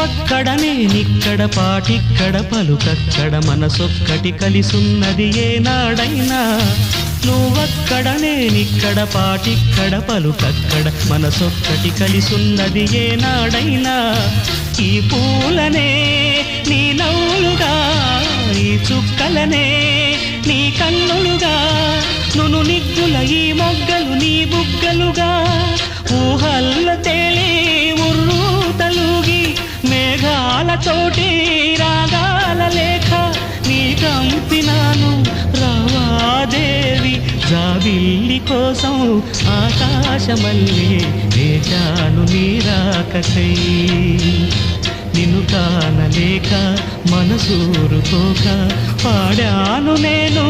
నువ్వక్కడ నేనిక్కడ పాటిక్కడ పలుకక్కడ మనసొక్కటి కలిసున్నది ఏనాడైనా నువ్వక్కడ నేనిక్కడ పాటిక్కడ పలుకక్కడ మనసొక్కటి కలిసున్నది ఏనాడైనా ఈ పూలనే నీ నవ్వులుగా ఈ చుక్కలనే నీ కన్నులుగా నును నిగ్గుల ఈ మొగ్గలు నీ బుగ్గలుగా ఊహల్ల తేలి ఉర్రు తలుగి మేఘాలతోటి రాగాల లేఖ నీ కంపినాను రావాదేవి జాబిల్లి కోసం ఆకాశమల్లే వేచాను నీ రాకకై నిన్ను కానలేక మనసూరుకోక పాడాను నేను